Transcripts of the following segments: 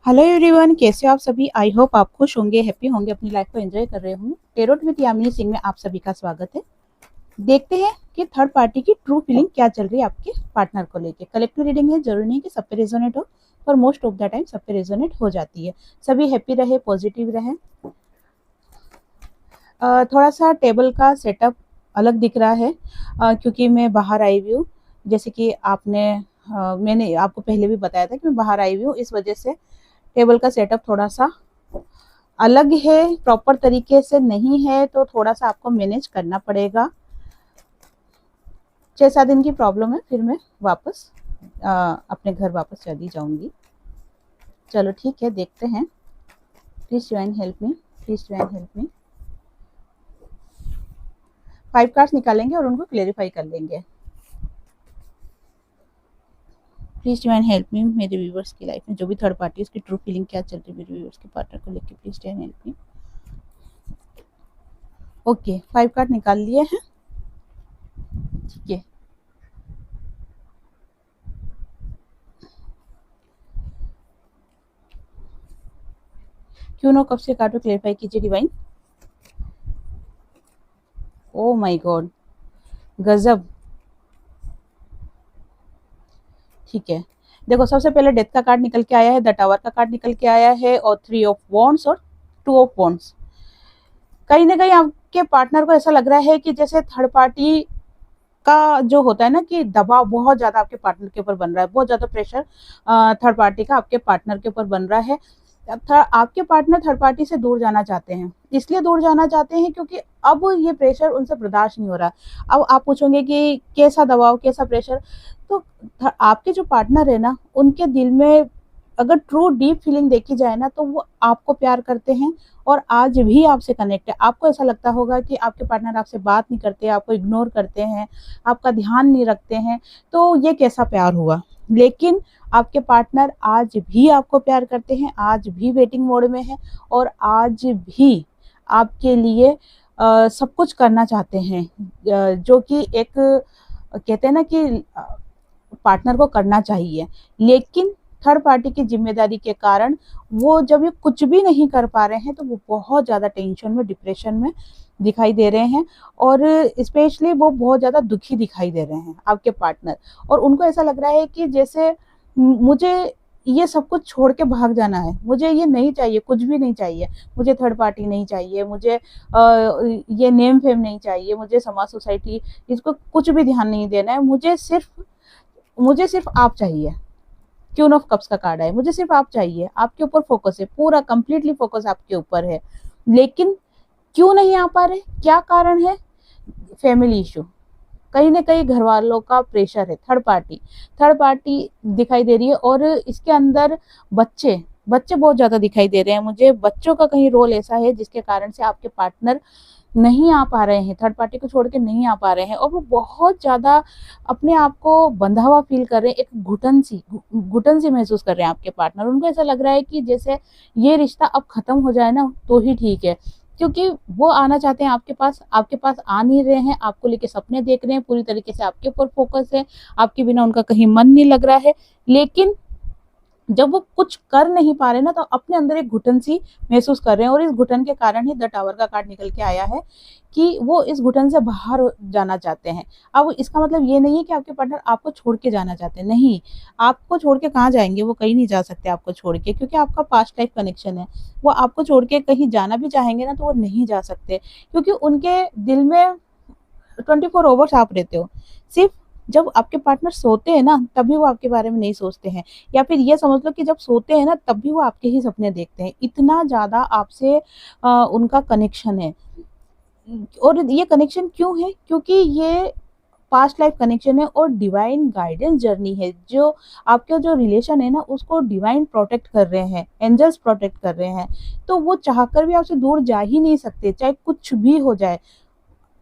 Hello everyone, कैसे हो आप सभी। आई होप आप खुश होंगे, हैप्पी होंगे, अपनी लाइफ को एंजॉय कर रहे होंगे। टेरोट विद यामिनी सिंह में आप सभी का स्वागत है। देखते हैं कि थर्ड पार्टी की ट्रू फीलिंग क्या चल रही है आपके पार्टनर को लेके। कलेक्टिव रीडिंग है, जरूरी नहीं कि सब पे रेजोनेट हो, पर मोस्ट ऑफ द टाइम सब पे रेजोनेट हो जाती है। सभी हैप्पी रहे, पॉजिटिव रहे। थोड़ा सा टेबल का सेटअप अलग दिख रहा है क्योंकि मैं बाहर आई हुई हूँ। जैसे कि मैंने आपको पहले भी बताया था कि मैं बाहर आई हुई हूँ, इस वजह से टेबल का सेटअप थोड़ा सा अलग है, प्रॉपर तरीके से नहीं है, तो थोड़ा सा आपको मैनेज करना पड़ेगा। 6-7 दिन की प्रॉब्लम है, फिर मैं वापस अपने घर वापस चली जाऊंगी। चलो ठीक है, देखते हैं। Please join help me, please join help me. 5 cards निकालेंगे और उनको क्लेरिफाई कर लेंगे। Please join help me. मेरे व्यूवर्स की लाइफ में जो भी थर्ड पार्टी है उसकी ट्रू फीलिंग क्या चल रही है मेरे व्यूवर्स के पार्टनर को लेकर। Please join help me. Okay, 5 card निकाल लिए हैं। ठीक है, क्यों नो कब से कार्ड क्लेरिफाई कीजिए डिवाइन। ओ माय गॉड, गजब। ठीक है, देखो सबसे पहले डेथ का कार्ड निकल के आया है, द टावर का कार्ड निकल के आया है, और 3 ऑफ वॉन्ड्स और 2 ऑफ वॉन्ड्स। कहीं ना कहीं आपके पार्टनर को ऐसा लग रहा है कि जैसे थर्ड पार्टी का जो होता है ना कि दबाव बहुत ज्यादा आपके पार्टनर के ऊपर बन रहा है, बहुत ज्यादा प्रेशर थर्ड पार्टी का आपके पार्टनर के ऊपर बन रहा है। आपके पार्टनर थर्ड पार्टी से दूर जाना चाहते हैं, इसलिए दूर जाना चाहते हैं क्योंकि अब ये प्रेशर उनसे बर्दाश्त नहीं हो रहा। अब आप पूछोगे कि कैसा दबाव, कैसा प्रेशर, तो आपके जो पार्टनर है ना, उनके दिल में अगर ट्रू डीप फीलिंग देखी जाए ना, तो वो आपको प्यार करते हैं और आज भी आपसे कनेक्ट है। आपको ऐसा लगता होगा कि आपके पार्टनर आपसे बात नहीं करते, आपको इग्नोर करते हैं, आपका ध्यान नहीं रखते हैं, तो ये कैसा प्यार हुआ। लेकिन आपके पार्टनर आज भी आपको प्यार करते हैं, आज भी वेटिंग मोड में है, और आज भी आपके लिए सब कुछ करना चाहते हैं, जो कि एक कहते हैं ना कि पार्टनर को करना चाहिए। लेकिन थर्ड पार्टी की जिम्मेदारी के कारण वो जब ये कुछ भी नहीं कर पा रहे हैं, तो वो बहुत ज़्यादा टेंशन में, डिप्रेशन में दिखाई दे रहे हैं, और स्पेशली वो बहुत ज़्यादा दुखी दिखाई दे रहे हैं आपके पार्टनर। और उनको ऐसा लग रहा है कि जैसे मुझे ये सब कुछ छोड़ के भाग जाना है, मुझे ये नहीं चाहिए, कुछ भी नहीं चाहिए, मुझे थर्ड पार्टी नहीं चाहिए, मुझे ये नेम फेम नहीं चाहिए, मुझे समाज सोसाइटी इसको कुछ भी ध्यान नहीं देना है, मुझे सिर्फ आप चाहिए। क्यून ऑफ कप्स का कार्ड है, मुझे सिर्फ आप चाहिए, आपके ऊपर फोकस है, पूरा कंप्लीटली फोकस आपके ऊपर है। लेकिन क्यों नहीं आ पा रहे, क्या कारण है। फैमिली इशू, कहीं ना कहीं घर वालों का प्रेशर है। थर्ड पार्टी दिखाई दे रही है, और इसके अंदर बच्चे बच्चे बहुत ज्यादा दिखाई दे रहे हैं मुझे। बच्चों का कहीं रोल ऐसा है जिसके कारण से आपके पार्टनर नहीं आ पा रहे हैं, थर्ड पार्टी को छोड़ के नहीं आ पा रहे हैं, और वो बहुत ज्यादा अपने आप को बंधा हुआ फील कर रहे हैं। एक घुटन सी महसूस कर रहे हैं आपके पार्टनर। उनको ऐसा लग रहा है कि जैसे ये रिश्ता अब खत्म हो जाए ना तो ही ठीक है, क्योंकि वो आना चाहते हैं आपके पास आ नहीं रहे हैं, आपको लेके सपने देख रहे हैं, पूरी तरीके से आपके ऊपर फोकस है, आपके बिना उनका कहीं मन नहीं लग रहा है। लेकिन जब वो कुछ कर नहीं पा रहे ना, तो अपने अंदर एक घुटन सी महसूस कर रहे हैं, और इस घुटन के कारण ही द टावर का कार्ड निकल के आया है कि वो इस घुटन से बाहर जाना चाहते हैं। अब इसका मतलब ये नहीं है कि आपके पार्टनर आपको छोड़ के जाना चाहते हैं, नहीं। आपको छोड़ के कहाँ जाएंगे, वो कहीं नहीं जा सकते आपको छोड़ के, क्योंकि आपका पास्ट लाइफ कनेक्शन है। वो आपको छोड़ के कहीं जाना भी चाहेंगे ना, तो वो नहीं जा सकते, क्योंकि उनके दिल में 24 आवर्स आप रहते हो। सिर्फ जब आपके पार्टनर सोते हैं ना, तभी वो आपके बारे में नहीं सोचते हैं, या फिर ये समझ लो कि जब सोते हैं ना, तब भी वो आपके ही सपने देखते हैं। इतना ज्यादा आपसे उनका कनेक्शन है। और ये कनेक्शन क्यों है, क्योंकि ये पास्ट लाइफ कनेक्शन है और डिवाइन गाइडेंस जर्नी है। जो आपका जो रिलेशन है ना, उसको डिवाइन प्रोटेक्ट कर रहे हैं, एंजल्स प्रोटेक्ट कर रहे हैं। तो वो चाहकर भी आपसे दूर जा ही नहीं सकते, चाहे कुछ भी हो जाए।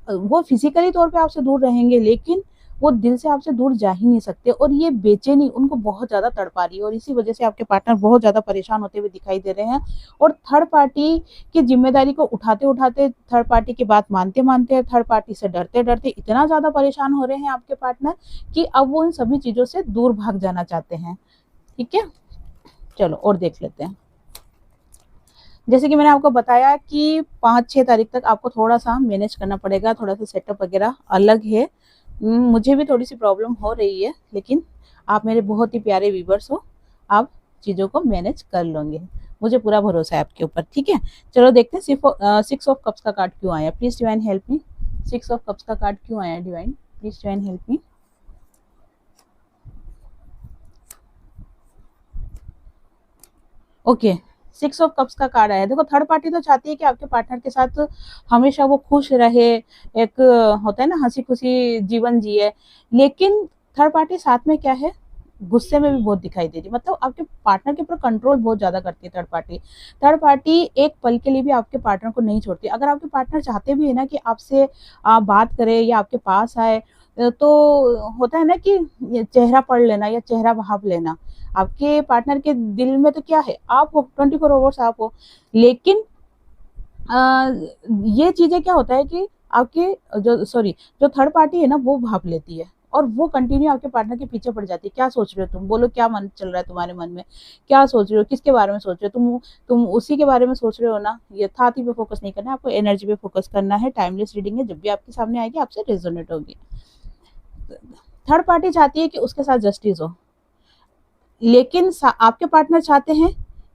वो फिजिकली तौर पे आपसे दूर रहेंगे, लेकिन वो दिल से आपसे दूर जा ही नहीं सकते। और ये बेचैनी उनको बहुत ज्यादा तड़पा रही है, और इसी वजह से आपके पार्टनर बहुत ज्यादा परेशान होते हुए दिखाई दे रहे हैं। और थर्ड पार्टी की जिम्मेदारी को उठाते उठाते, थर्ड पार्टी की बात मानते मानते, थर्ड पार्टी से डरते डरते इतना ज्यादा परेशान हो रहे हैं आपके पार्टनर कि अब वो इन सभी चीजों से दूर भाग जाना चाहते हैं। ठीक है, चलो और देख लेते हैं। जैसे कि मैंने आपको बताया कि 5-6 तारीख तक आपको थोड़ा सा मैनेज करना पड़ेगा, थोड़ा सा सेटअप वगैरह अलग है। मुझे भी थोड़ी सी प्रॉब्लम हो रही है, लेकिन आप मेरे बहुत ही प्यारे व्यूवर्स हो, आप चीज़ों को मैनेज कर लोगे। मुझे पूरा भरोसा है आपके ऊपर, ठीक है। चलो देखते हैं 6 ऑफ कप्स का कार्ड क्यों आया। Please divine help me. 6 of cups का कार्ड क्यों आया divine, please divine help me. Okay, 6 of cups का कार्ड आया। देखो थर्ड पार्टी तो चाहती है कि आपके पार्टनर के साथ हमेशा वो खुश रहे, एक होता है ना हंसी खुशी जीवन जिए, लेकिन थर्ड पार्टी साथ में क्या है, गुस्से में भी बहुत दिखाई दे रही। मतलब आपके पार्टनर के ऊपर कंट्रोल बहुत ज्यादा करती है थर्ड पार्टी। थर्ड पार्टी एक पल के लिए भी आपके पार्टनर को नहीं छोड़ती। अगर आपके पार्टनर चाहते भी है ना कि आपसे बात करे या आपके पास आए, तो होता है ना कि ये चेहरा पढ़ लेना या चेहरा भाप लेना। आपके पार्टनर के दिल में तो क्या है, आप हो, 24 आवर्स आप हो। लेकिन आ, ये चीजें क्या होता है कि आपके जो थर्ड पार्टी है ना वो भाप लेती है, और वो कंटिन्यू आपके पार्टनर के पीछे पड़ जाती है। क्या सोच रहे हो तुम, बोलो क्या मन चल रहा है तुम्हारे मन में, क्या सोच रहे हो, किसके बारे में सोच रहे हो तुम उसी के बारे में सोच रहे हो ना। ये यथार्थी पे फोकस नहीं करना है आपको, एनर्जी पे फोकस करना है। टाइमलेस रीडिंग है, जब भी आपके सामने आएगी आपसे रेजोनेट होगी। थर्ड पार्टी चाहती है कि उसके साथ जस्टिस हो, लेकिन आपके पार्टनर चाहते हैं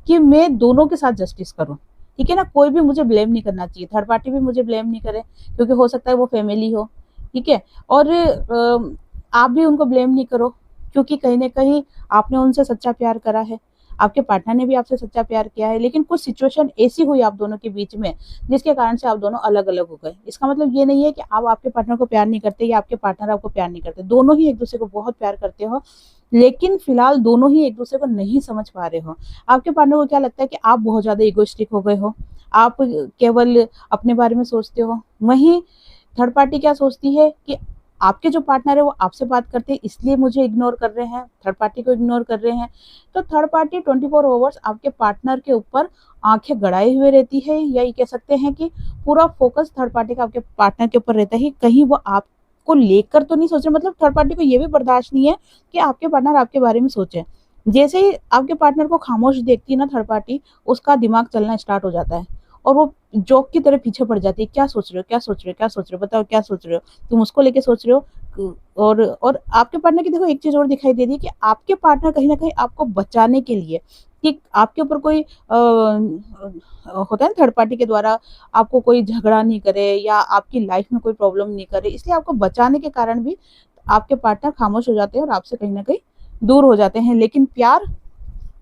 कि मैं दोनों के साथ जस्टिस करूं। ठीक है ना, कोई भी मुझे ब्लेम नहीं करना चाहिए, थर्ड पार्टी भी मुझे ब्लेम नहीं करे, क्योंकि हो सकता है वो फैमिली हो। ठीक है, और आप भी उनको ब्लेम नहीं करो, क्योंकि कहीं ना कहीं आपने उनसे सच्चा प्यार करा है, आपके पार्टनर ने भी आपसे सच्चा प्यार किया है, लेकिन कुछ सिचुएशन ऐसी हुई आप दोनों के बीच में जिसके कारण से आप दोनों अलग अलग हो गए। इसका मतलब ये नहीं है कि आप आपके पार्टनर को प्यार नहीं करते या आपके पार्टनर आपको प्यार नहीं करते, दोनों ही एक दूसरे को बहुत प्यार करते हो, लेकिन फिलहाल दोनों ही एक दूसरे को नहीं समझ पा रहे हो। आपके पार्टनर को क्या लगता है कि आप बहुत ज्यादा इगोइस्टिक हो गए हो, आप केवल अपने बारे में सोचते हो। वहीं थर्ड पार्टी क्या सोचती है कि आपके जो पार्टनर है वो आपसे बात करते हैं, इसलिए मुझे इग्नोर कर रहे हैं, थर्ड पार्टी को इग्नोर कर रहे हैं। तो थर्ड पार्टी 24 आवर्स आपके पार्टनर के ऊपर आंखें गड़ाए हुए रहती है, या ये कह सकते हैं कि पूरा फोकस थर्ड पार्टी का आपके पार्टनर के ऊपर रहता है, कहीं वो आपको लेकर तो नहीं सोच रहे। मतलब थर्ड पार्टी को ये भी बर्दाश्त नहीं है कि आपके पार्टनर आपके बारे में सोचे। जैसे ही आपके पार्टनर को खामोश देखती है ना थर्ड पार्टी, उसका दिमाग चलना स्टार्ट हो जाता है, और वो जोक की तरह पीछे पड़ जाती है। क्या सोच रहे हो, क्या सोच रहे हो, क्या सोच रहे हो, बताओ क्या सोच रहे हो, तुम उसको लेके सोच रहे हो। और आपके पार्टनर की देखो एक चीज और दिखाई दे रही है कि आपके पार्टनर कहीं ना कहीं आपको बचाने के लिए, कि आपके ऊपर कोई होता है ना थर्ड पार्टी के द्वारा आपको कोई झगड़ा नहीं करे या आपकी लाइफ में कोई प्रॉब्लम नहीं करे, इसलिए आपको बचाने के कारण भी आपके पार्टनर खामोश हो जाते हैं और आपसे कहीं ना कहीं दूर हो जाते हैं। लेकिन प्यार,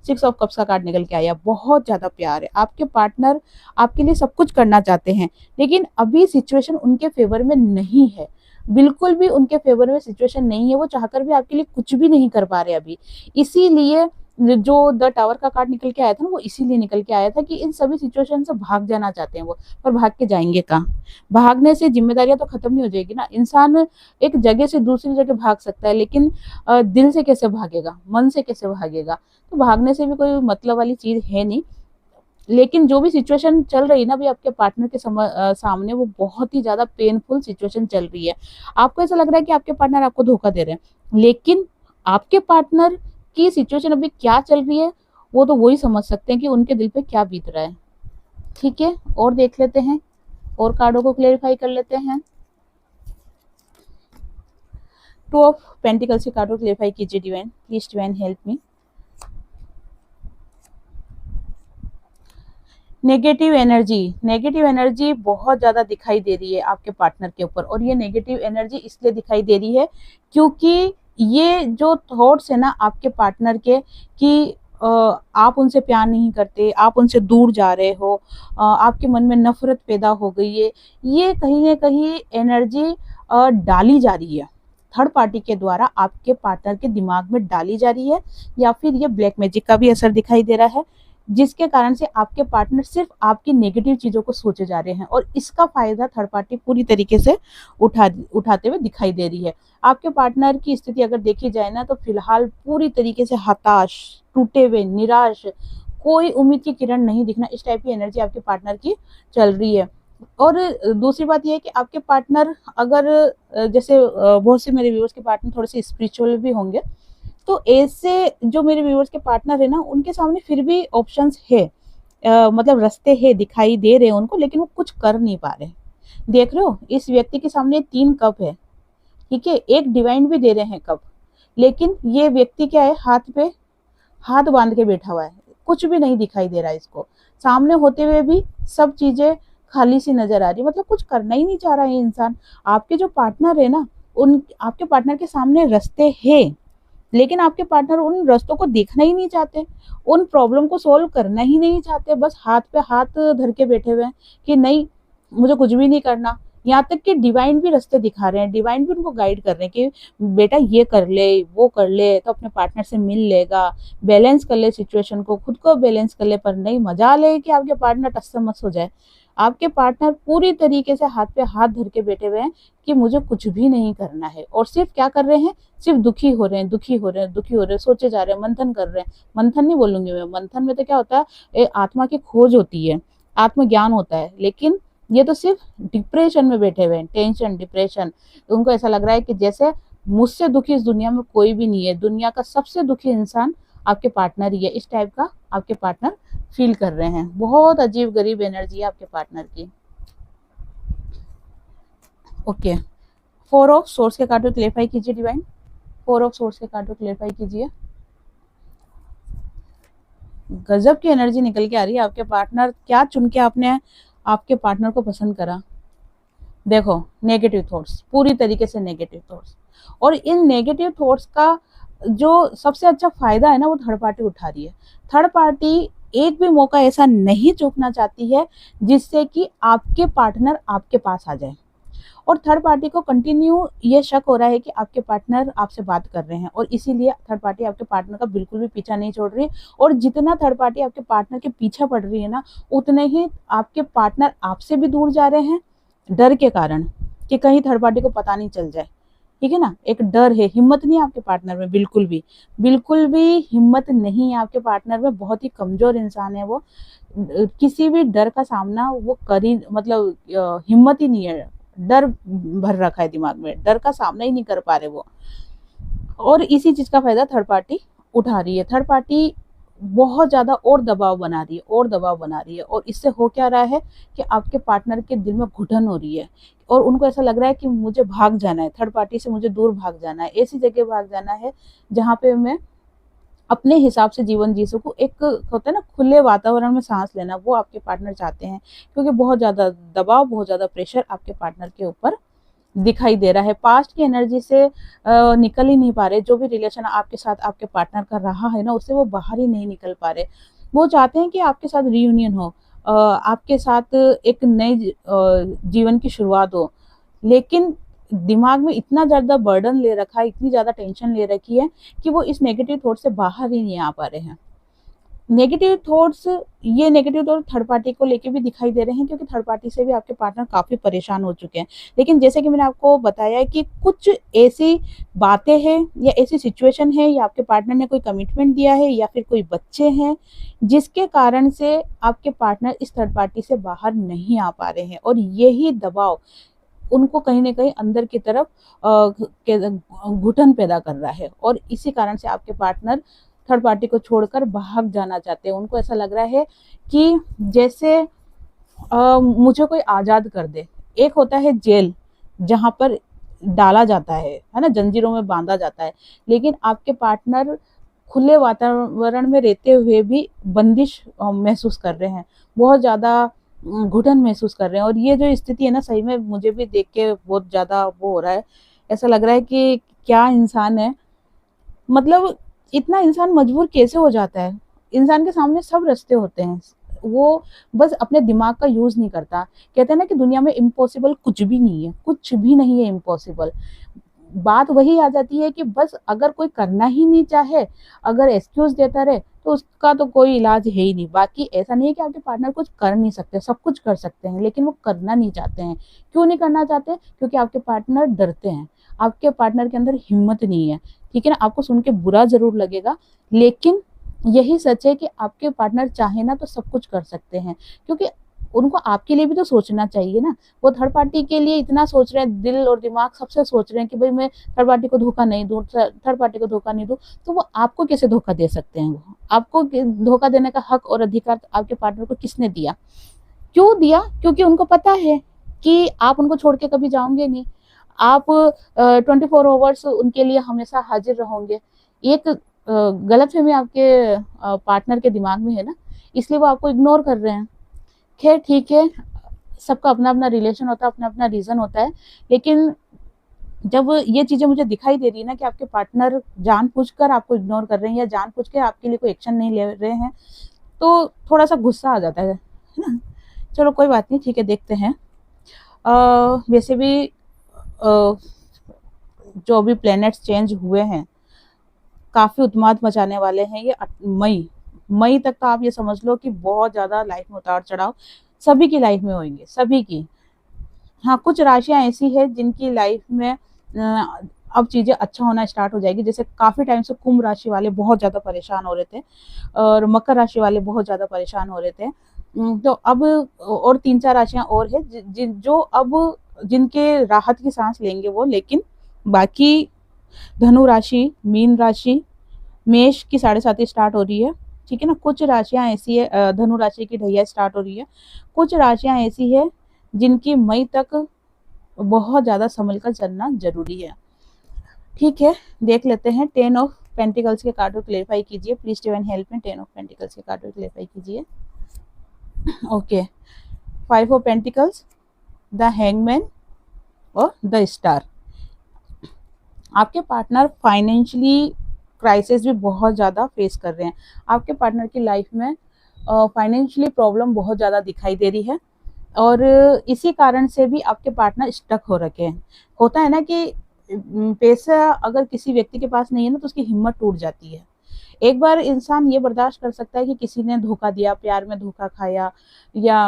6 ऑफ कप्स का कार्ड निकल के आया, बहुत ज्यादा प्यार है। आपके पार्टनर आपके लिए सब कुछ करना चाहते हैं, लेकिन अभी सिचुएशन उनके फेवर में नहीं है, बिल्कुल भी उनके फेवर में सिचुएशन नहीं है। वो चाहकर भी आपके लिए कुछ भी नहीं कर पा रहे अभी। इसीलिए जो द टावर का कार्ड निकल के आया था ना, वो इसीलिए निकल के आया था कि इन सभी सिचुएशन से भाग जाना चाहते हैं वो, पर भाग के जाएंगे कहाँ। भागने से जिम्मेदारियां तो खत्म नहीं हो जाएगी ना। इंसान एक जगह से दूसरी जगह भाग सकता है, लेकिन दिल से कैसे भागेगा, मन से कैसे भागेगा। तो भागने से भी कोई मतलब वाली चीज है नहीं। लेकिन जो भी सिचुएशन चल रही है ना अभी आपके पार्टनर के सामने, वो बहुत ही ज्यादा पेनफुल सिचुएशन चल रही है। आपको ऐसा लग रहा है कि आपके पार्टनर आपको धोखा दे रहे हैं, लेकिन आपके पार्टनर की सिचुएशन अभी क्या चल रही है वो तो वही समझ सकते हैं कि उनके दिल पे क्या बीत रहा है। ठीक है, और देख लेते हैं, और कार्डों को क्लेरिफाई कर लेते हैं। 2 ऑफ पेंटिकल्स के कार्डों को क्लेरिफाई कीजिए divine, please divine help me. Negative energy बहुत ज्यादा दिखाई दे रही है आपके पार्टनर के ऊपर, और ये नेगेटिव एनर्जी इसलिए दिखाई दे रही है क्योंकि ये जो थॉट्स है ना आपके पार्टनर के, कि आप उनसे प्यार नहीं करते, आप उनसे दूर जा रहे हो, आपके मन में नफरत पैदा हो गई है, ये कहीं ना कहीं एनर्जी डाली जा रही है थर्ड पार्टी के द्वारा आपके पार्टनर के दिमाग में डाली जा रही है, या फिर ये ब्लैक मैजिक का भी असर दिखाई दे रहा है, जिसके कारण से आपके पार्टनर सिर्फ आपकी नेगेटिव चीजों को सोचे जा रहे हैं, और इसका फायदा थर्ड पार्टी पूरी तरीके से उठाते हुए दिखाई दे रही है। आपके पार्टनर की स्थिति अगर देखी जाए ना, तो फिलहाल पूरी तरीके से हताश, टूटे हुए, निराश, कोई उम्मीद की किरण नहीं दिखना, इस टाइप की एनर्जी आपके पार्टनर की चल रही है। और दूसरी बात यह है कि आपके पार्टनर अगर जैसे बहुत से मेरे व्यूअर्स के पार्टनर थोड़े से स्पिरिचुअल भी होंगे, तो ऐसे जो मेरे व्यूअर्स के पार्टनर है ना, उनके सामने फिर भी ऑप्शंस है, मतलब रास्ते है, दिखाई दे रहे हैं उनको, लेकिन वो कुछ कर नहीं पा रहे। देख रहे हो, इस व्यक्ति के सामने 3 कप है, ठीक है, एक डिवाइन भी दे रहे हैं कप, लेकिन ये व्यक्ति क्या है, हाथ पे हाथ बांध के बैठा हुआ है, कुछ भी नहीं दिखाई दे रहा है इसको, सामने होते हुए भी सब चीजें खाली सी नजर आ रही, मतलब कुछ करना ही नहीं चाह रहा है इंसान। आपके जो पार्टनर है ना, उन आपके पार्टनर के सामने रास्ते है, लेकिन आपके पार्टनर उन रास्तों को देखना ही नहीं चाहते, उन प्रॉब्लम को सॉल्व करना ही नहीं चाहते, बस हाथ पे हाथ धर के बैठे हुए हैं कि नहीं, मुझे कुछ भी नहीं करना। यहाँ तक कि डिवाइन भी रास्ते दिखा रहे हैं, डिवाइन भी उनको गाइड कर रहे हैं कि बेटा ये कर ले, वो कर ले, तो अपने पार्टनर से मिल लेगा, बैलेंस कर ले सिचुएशन को, खुद को बैलेंस कर ले। पर नहीं, मजा ले कि आपके पार्टनर टस से मस हो जाए। आपके पार्टनर पूरी तरीके से हाथ पे हाथ धर के बैठे हुए हैं कि मुझे कुछ भी नहीं करना है, और सिर्फ क्या कर रहे हैं, सिर्फ दुखी हो रहे हैं, दुखी हो रहे हैं, दुखी हो रहे हैं, सोचे जा रहे हैं, मंथन कर रहे हैं। मंथन नहीं बोलूंगी मैं, मंथन में तो क्या होता है, आत्मा की खोज होती है, आत्मज्ञान होता है, लेकिन ये तो सिर्फ डिप्रेशन में बैठे हुए हैं, टेंशन, डिप्रेशन। तो उनको ऐसा लग रहा है कि जैसे मुझसे दुखी इस दुनिया में कोई भी नहीं है, दुनिया का सबसे दुखी इंसान आपके पार्टनर ही है, इस टाइप का आपके पार्टनर फील कर रहे हैं। बहुत अजीब गरीब एनर्जी है आपके पार्टनर की। ओके, 4 ऑफ सोर्स के कार्ड को क्लेरिफाई कीजिए डिवाइन, 4 ऑफ सोर्स के कार्ड को क्लेरिफाई कीजिए। गजब की एनर्जी निकल के आ रही है। आपके पार्टनर क्या चुन के आपने आपके पार्टनर को पसंद करा। देखो, नेगेटिव थॉट्स, पूरी तरीके से नेगेटिव थॉट्स, और इन नेगेटिव थॉट्स का जो सबसे अच्छा फायदा है ना, वो थर्ड पार्टी उठा रही है। थर्ड पार्टी एक भी मौका ऐसा नहीं चूकना चाहती है जिससे कि आपके पार्टनर आपके पास आ जाए, और थर्ड पार्टी को कंटिन्यू ये शक हो रहा है कि आपके पार्टनर आपसे बात कर रहे हैं, और इसीलिए थर्ड पार्टी आपके पार्टनर का बिल्कुल भी पीछा नहीं छोड़ रही। और जितना थर्ड पार्टी आपके पार्टनर के पीछे पड़ रही है ना, उतने ही आपके पार्टनर आपसे भी दूर जा रहे हैं, डर के कारण कि कहीं थर्ड पार्टी को पता नहीं चल जाए। ठीक है ना, एक डर है, हिम्मत नहीं है आपके पार्टनर में, बिल्कुल भी हिम्मत नहीं है आपके पार्टनर में, बहुत ही कमजोर इंसान है वो। किसी भी डर का सामना वो करी, मतलब हिम्मत ही नहीं है, डर भर रखा है दिमाग में, डर का सामना ही नहीं कर पा रहे वो। और इसी चीज का फायदा थर्ड पार्टी उठा रही है। थर्ड पार्टी बहुत ज्यादा और दबाव बना रही है, और दबाव बना रही है, और इससे हो क्या रहा है कि आपके पार्टनर के दिल में घुटन हो रही है, और उनको ऐसा लग रहा है कि मुझे भाग जाना है, थर्ड पार्टी से मुझे दूर भाग जाना है, ऐसी जगह भाग जाना है जहाँ पे मैं अपने हिसाब से जीवन जी सकूं। एक होता है ना खुले वातावरण में सांस लेना, वो आपके पार्टनर चाहते हैं, क्योंकि बहुत ज्यादा दबाव, बहुत ज्यादा प्रेशर आपके पार्टनर के ऊपर दिखाई दे रहा है। पास्ट की एनर्जी से निकल ही नहीं पा रहे, जो भी रिलेशन आपके साथ आपके पार्टनर का रहा है ना, उससे वो बाहर ही नहीं निकल पा रहे। वो चाहते हैं कि आपके साथ रीयूनियन हो, आपके साथ एक नई जीवन की शुरुआत हो, लेकिन दिमाग में इतना ज्यादा बर्डन ले रखा है, इतनी ज्यादा टेंशन ले रखी है कि वो इस नेगेटिव थॉट से बाहर ही नहीं आ पा रहे हैं। नेगेटिव थॉट्स, ये नेगेटिव थॉट थर्ड पार्टी को लेके भी दिखाई दे रहे हैं, क्योंकि थर्ड पार्टी से भी आपके पार्टनर काफी परेशान हो चुके हैं। लेकिन जैसे कि मैंने आपको बताया कि कुछ ऐसी बातें हैं या ऐसी सिचुएशन है, या आपके पार्टनर ने कोई कमिटमेंट दिया है, या फिर कोई बच्चे हैं, जिसके कारण से आपके पार्टनर इस थर्ड पार्टी से बाहर नहीं आ पा रहे हैं, और यही दबाव उनको कहीं ना कहीं अंदर की तरफ घुटन पैदा कर रहा है, और इसी कारण से आपके पार्टनर थर्ड पार्टी को छोड़कर भाग जाना चाहते हैं। उनको ऐसा लग रहा है कि जैसे मुझे कोई आजाद कर दे। एक होता है जेल, जहां पर डाला जाता है ना, जंजीरों में बांधा जाता है, लेकिन आपके पार्टनर खुले वातावरण में रहते हुए भी बंदिश महसूस कर रहे हैं, बहुत ज्यादा घुटन महसूस कर रहे हैं। और ये जो स्थिति है ना, सही में मुझे भी देख के बहुत ज्यादा वो हो रहा है, ऐसा लग रहा है कि क्या इंसान है, मतलब इतना इंसान मजबूर कैसे हो जाता है। इंसान के सामने सब रास्ते होते हैं, वो बस अपने दिमाग का यूज नहीं करता। कहते हैं ना कि दुनिया में इम्पॉसिबल कुछ भी नहीं है, कुछ भी नहीं है इम्पॉसिबल। बात वही आ जाती है कि बस अगर कोई करना ही नहीं चाहे, अगर एक्सक्यूज देता रहे, तो उसका तो कोई इलाज है ही नहीं। बाकी ऐसा नहीं है कि आपके पार्टनर कुछ कर नहीं सकते, सब कुछ कर सकते हैं, लेकिन वो करना नहीं चाहते हैं। क्यों नहीं करना चाहते? क्योंकि आपके पार्टनर डरते हैं, आपके पार्टनर के अंदर हिम्मत नहीं है। ठीक है ना, आपको सुन के बुरा जरूर लगेगा, लेकिन यही सच है कि आपके पार्टनर चाहे ना तो सब कुछ कर सकते हैं, क्योंकि उनको आपके लिए भी तो सोचना चाहिए ना। वो थर्ड पार्टी के लिए इतना सोच रहे हैं, दिल और दिमाग सबसे सोच रहे हैं कि भाई मैं थर्ड पार्टी को धोखा नहीं दूँ, थर्ड पार्टी को धोखा नहीं दूँ, तो वो आपको कैसे धोखा दे सकते हैं? वो आपको धोखा देने का हक और अधिकार आपके पार्टनर को किसने दिया? क्यों दिया? क्योंकि उनको पता है कि आप उनको छोड़ के कभी जाओगे नहीं। आप 24 आवर्स उनके लिए हमेशा हाजिर रहोगे। एक गलतफहमी आपके पार्टनर के दिमाग में है ना, इसलिए वो आपको इग्नोर कर रहे हैं। खैर ठीक है, सबका अपना-अपना रिलेशन होता है, अपना-अपना रीज़न होता है। लेकिन जब ये चीज़ें मुझे दिखाई दे रही है ना कि आपके पार्टनर जानबूझकर आपको इग्नोर कर रहे हैं या जानबूझ के आपके लिए कोई एक्शन नहीं ले रहे हैं, तो थोड़ा-सा गुस्सा आ जाता है ना? चलो कोई बात नहीं, ठीक है, देखते हैं। वैसे भी जो अभी प्लैनेट्स चेंज हुए हैं, काफ़ी उत्माद मचाने वाले हैं ये मई तक तो आप ये समझ लो कि बहुत ज़्यादा लाइफ में उतार-चढ़ाव सभी की लाइफ में होंगे, सभी की। हाँ, कुछ राशियाँ ऐसी हैं जिनकी लाइफ में अब चीज़ें अच्छा होना स्टार्ट हो जाएगी। जैसे काफ़ी टाइम से कुंभ राशि वाले बहुत ज़्यादा परेशान हो रहे थे और मकर राशि वाले बहुत ज़्यादा परेशान हो रहे थे। तो अब और 3-4 राशियाँ और हैं जि जिन जो अब जिनके राहत की साँस लेंगे वो, लेकिन बाकी धनु राशि, मीन राशि, मेष की साढ़े साती स्टार्ट हो रही है, ठीक है ना? कुछ राशियाँ ऐसी है, धनु राशि की ढैया स्टार्ट हो रही है। कुछ राशियाँ ऐसी है जिनकी मई तक बहुत ज़्यादा संभल कर चलना ज़रूरी है। ठीक है, देख लेते हैं 10 ऑफ पेंटिकल्स के कार्ड को क्लेरिफाई कीजिए। Please divine help me, 10 of pentacles के कार्ड को क्लेरिफाई कीजिए। Okay, 5 of pentacles, the hangman और द स्टार। आपके पार्टनर फाइनेंशियली क्राइसिस भी बहुत ज़्यादा फेस कर रहे हैं। आपके पार्टनर की लाइफ में फाइनेंशियली प्रॉब्लम बहुत ज़्यादा दिखाई दे रही है और इसी कारण से भी आपके पार्टनर स्टक हो रखे हैं। होता है ना कि पैसा अगर किसी व्यक्ति के पास नहीं है ना तो उसकी हिम्मत टूट जाती है। एक बार इंसान ये बर्दाश्त कर सकता है कि किसी ने धोखा दिया, प्यार में धोखा खाया या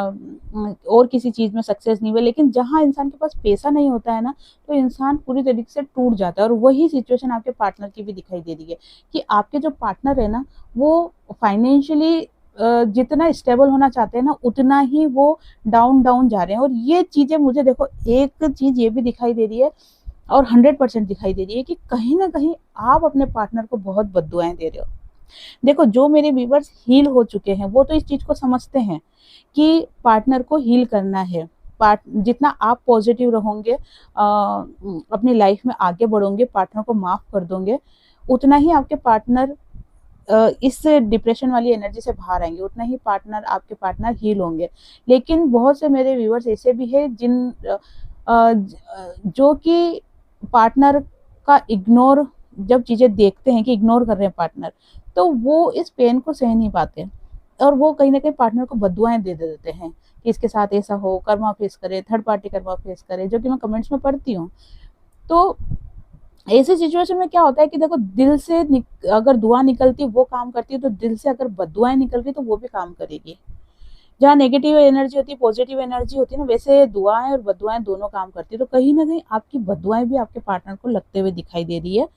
और किसी चीज़ में सक्सेस नहीं हुए, लेकिन जहाँ इंसान के पास पैसा नहीं होता है ना, तो इंसान पूरी तरीके से टूट जाता है और वही सिचुएशन आपके पार्टनर की भी दिखाई दे रही है कि आपके जो पार्टनर है ना, वो फाइनेंशियली जितना स्टेबल होना चाहते हैं ना, उतना ही वो डाउन जा रहे हैं और ये चीज़ें मुझे देखो एक चीज़ ये भी दिखाई दे रही है और 100% दिखाई दे रही है कि कहीं न कहीं आप अपने पार्टनर को बहुत बद्दुआएँ दे रहे हो। देखो जो मेरे व्यूअर्स हील हो चुके हैं वो तो इस चीज़ को समझते हैं कि पार्टनर को हील करना है। पार्ट जितना आप पॉजिटिव रहोगे अपनी लाइफ में आगे बढ़ोगे, पार्टनर को माफ़ कर दोगे, उतना ही आपके पार्टनर इस डिप्रेशन वाली एनर्जी से बाहर आएँगे, उतना ही आपके पार्टनर हील होंगे। लेकिन बहुत से मेरे व्यूअर्स ऐसे भी हैं जो कि पार्टनर का इग्नोर जब चीज़ें देखते हैं कि इग्नोर कर रहे हैं पार्टनर, तो वो इस पेन को सह नहीं पाते और वो कहीं न कहीं पार्टनर को बद्दुआएँ दे देते हैं कि इसके साथ ऐसा हो, कर्मा फेस करे, थर्ड पार्टी कर्मा फेस करे, जो कि मैं कमेंट्स में पढ़ती हूँ। तो ऐसी सिचुएशन में क्या होता है कि देखो दिल से अगर दुआ निकलती है वो काम करती है, तो दिल से अगर बद्दुआएँ निकल रही तो वो भी काम करेगी। जहाँ नेगेटिव एनर्जी होती है, पॉजिटिव एनर्जी होती है ना, वैसे दुआएँ और बद्दुआएँ दोनों काम करती है। तो कहीं न कहीं आपकी बद्दुआएँ भी आपके पार्टनर को लगते हुए दिखाई दे रही है।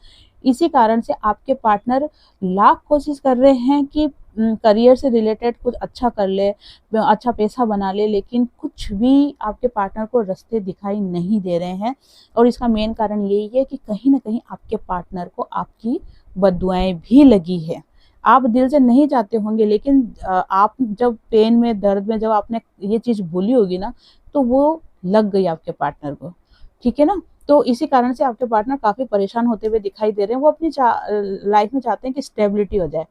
इसी कारण से आपके पार्टनर लाख कोशिश कर रहे हैं कि करियर से रिलेटेड कुछ अच्छा कर ले, अच्छा पैसा बना ले, लेकिन कुछ भी आपके पार्टनर को रास्ते दिखाई नहीं दे रहे हैं और इसका मेन कारण यही है कि कहीं न कहीं आपके पार्टनर को आपकी बद्दुआएँ भी लगी है। आप दिल से नहीं चाहते होंगे, लेकिन आप जब पेन में, दर्द में जब आपने ये चीज़ बोली होगी ना, तो वो लग गई आपके पार्टनर को, ठीक है ना? तो इसी कारण से आपके पार्टनर काफ़ी परेशान होते हुए दिखाई दे रहे हैं। वो अपनी लाइफ में चाहते हैं कि स्टेबिलिटी हो जाए।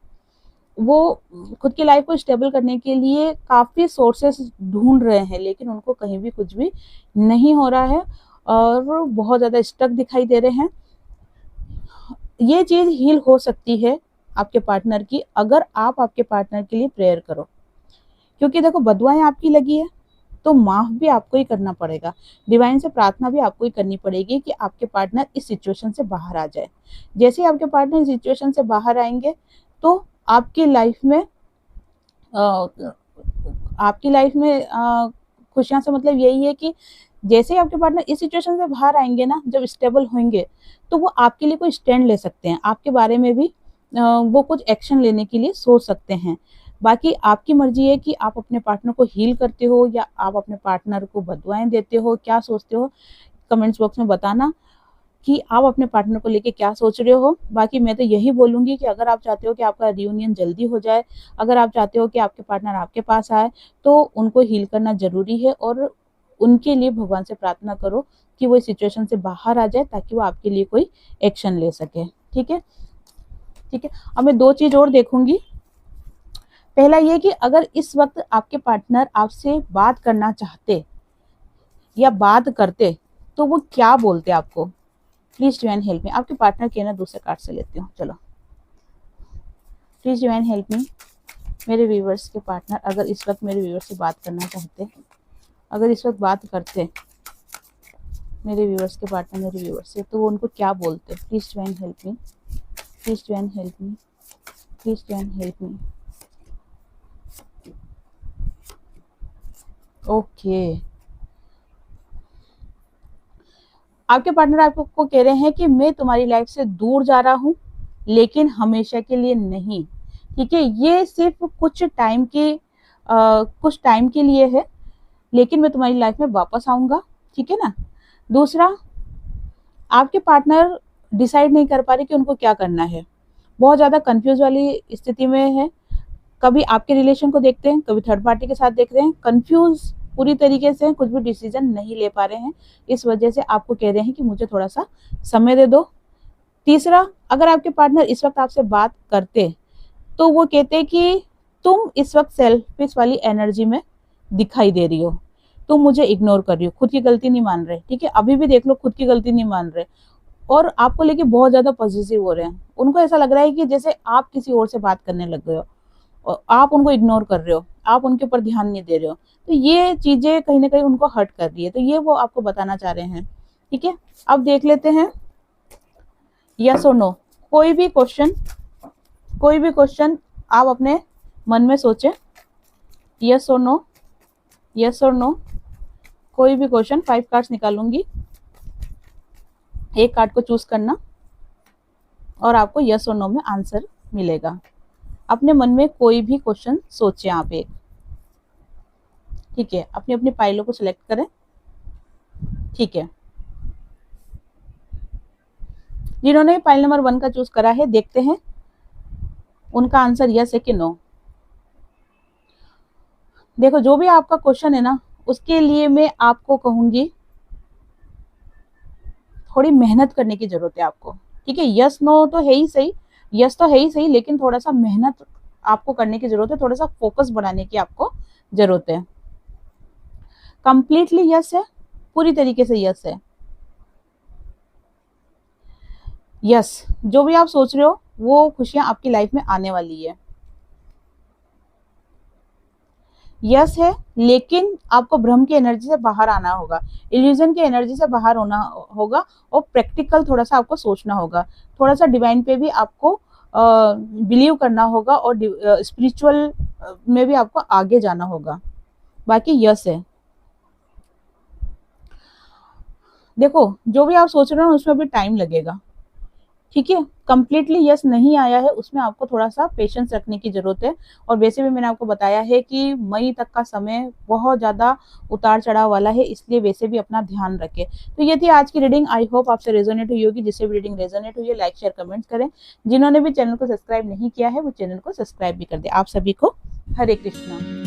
वो खुद की लाइफ को स्टेबल करने के लिए काफ़ी सोर्सेस ढूँढ रहे हैं, लेकिन उनको कहीं भी कुछ भी नहीं हो रहा है और वो बहुत ज़्यादा स्टक दिखाई दे रहे हैं। ये चीज़ हील हो सकती है आपके पार्टनर की, अगर आप आपके पार्टनर के लिए प्रेयर करो। क्योंकि देखो बदुआएँ आपकी लगी है, तो माफ़ भी आपको ही करना पड़ेगा। डिवाइन से प्रार्थना भी आपको ही करनी पड़ेगी कि आपके पार्टनर इस सिचुएशन से बाहर आ जाए। जैसे ही आपके पार्टनर इस सिचुएशन से बाहर आएँगे, तो आपकी लाइफ में खुशियाँ से मतलब यही है कि जैसे ही आपके पार्टनर इस सिचुएशन से बाहर आएँगे ना, जब स्टेबल होंगे, तो वो आपके लिए कोई स्टैंड ले सकते हैं। आपके बारे में भी वो कुछ एक्शन लेने के लिए सोच सकते हैं। बाकी आपकी मर्जी है कि आप अपने पार्टनर को हील करते हो या आप अपने पार्टनर को बददुआएं देते हो, क्या सोचते हो कमेंट्स बॉक्स में बताना कि आप अपने पार्टनर को लेके क्या सोच रहे हो। बाकी मैं तो यही बोलूँगी कि अगर आप चाहते हो कि आपका रियूनियन जल्दी हो जाए, अगर आप चाहते हो कि आपके पार्टनर आपके पास आए, तो उनको हील करना ज़रूरी है और उनके लिए भगवान से प्रार्थना करो कि वो इस सिचुएशन से बाहर आ जाए ताकि वो आपके लिए कोई एक्शन ले सके। ठीक है, ठीक है। अब मैं 2 चीज़ और देखूँगी। पहला ये कि अगर इस वक़्त आपके पार्टनर आपसे बात करना चाहते या बात करते, तो वो क्या बोलते आपको? Please divine help me. आपके पार्टनर के ना दूसरे कार्ड से लेती हूँ, चलो। Please divine help me. मेरे व्यूवर्स के पार्टनर अगर इस वक्त मेरे व्यूवर्स से बात करना चाहते, अगर इस वक्त बात करते मेरे व्यूवर्स के पार्टनर मेरे व्यूवर्स से, तो वो उनको क्या बोलते? Please divine help me, please divine help me, please divine help me. Okay, आपके पार्टनर आपको कह रहे हैं कि मैं तुम्हारी लाइफ से दूर जा रहा हूँ, लेकिन हमेशा के लिए नहीं। ठीक है, ये सिर्फ कुछ टाइम के लिए है, लेकिन मैं तुम्हारी लाइफ में वापस आऊंगा। ठीक है ना। दूसरा, आपके पार्टनर डिसाइड नहीं कर पा रहे कि उनको क्या करना है, बहुत ज़्यादा कंफ्यूज वाली स्थिति में है। कभी आपके रिलेशन को देखते हैं, कभी थर्ड पार्टी के साथ देख रहे हैं, कंफ्यूज पूरी तरीके से, कुछ भी डिसीजन नहीं ले पा रहे हैं। इस वजह से आपको कह रहे हैं कि मुझे थोड़ा सा समय दे दो। तीसरा, अगर आपके पार्टनर इस वक्त आपसे बात करते, तो वो कहते कि तुम इस वक्त सेल्फिश वाली एनर्जी में दिखाई दे रही हो, तुम मुझे इग्नोर कर रही हो, खुद की गलती नहीं मान रहे। ठीक है, अभी भी देख लो, खुद की गलती नहीं मान रहे और आपको लेके बहुत ज्यादा पॉजिटिव हो रहे हैं। उनको ऐसा लग रहा है कि जैसे आप किसी और से बात करने लग गए हो और आप उनको इग्नोर कर रहे हो, आप उनके ऊपर ध्यान नहीं दे रहे हो। तो ये चीजें कहीं ना कहीं उनको हर्ट कर रही है, तो ये वो आपको बताना चाह रहे हैं। ठीक है, अब देख लेते हैं यस और नो। कोई भी क्वेश्चन आप अपने मन में सोचे, यस और नो, यस और नो। कोई भी क्वेश्चन, 5 कार्ड्स निकालूंगी, एक कार्ड को चूज करना और आपको यस और नो में आंसर मिलेगा। अपने मन में कोई भी क्वेश्चन सोचे आप एक। ठीक है, अपनी अपनी फाइलों को सिलेक्ट करें। ठीक है, जिन्होंने फाइल नंबर 1 का चूज करा है, देखते हैं उनका आंसर यस है कि नो। देखो, जो भी आपका क्वेश्चन है ना, उसके लिए मैं आपको कहूंगी थोड़ी मेहनत करने की जरूरत है आपको। ठीक है, यस नो तो है ही सही, यस तो है ही सही, लेकिन थोड़ा सा मेहनत आपको करने की जरूरत है, थोड़ा सा फोकस बढ़ाने की आपको जरूरत है। कंप्लीटली यस है, पूरी तरीके से यस है। यस, जो भी आप सोच रहे हो वो खुशियां आपकी लाइफ में आने वाली है। यस है, लेकिन आपको भ्रम की एनर्जी से बाहर आना होगा, इल्यूजन की एनर्जी से बाहर होना होगा और प्रैक्टिकल थोड़ा सा आपको सोचना होगा, थोड़ा सा डिवाइन पे भी आपको बिलीव करना होगा और स्पिरिचुअल में भी आपको आगे जाना होगा। बाकी यस है। देखो, जो भी आप सोच रहे हो उसमें भी टाइम लगेगा। ठीक है, कंप्लीटली यस नहीं आया है, उसमें आपको थोड़ा सा पेशेंस रखने की जरूरत है। और वैसे भी मैंने आपको बताया है कि मई तक का समय बहुत ज़्यादा उतार चढ़ाव वाला है, इसलिए वैसे भी अपना ध्यान रखें। तो ये थी आज की रीडिंग। आई होप आपसे रेजोनेट हुई होगी। जिससे भी रीडिंग रेजोनेट हुई है, लाइक शेयर कमेंट्स करें। जिन्होंने भी चैनल को सब्सक्राइब नहीं किया है, वो चैनल को सब्सक्राइब भी कर दे। आप सभी को हरे कृष्णा।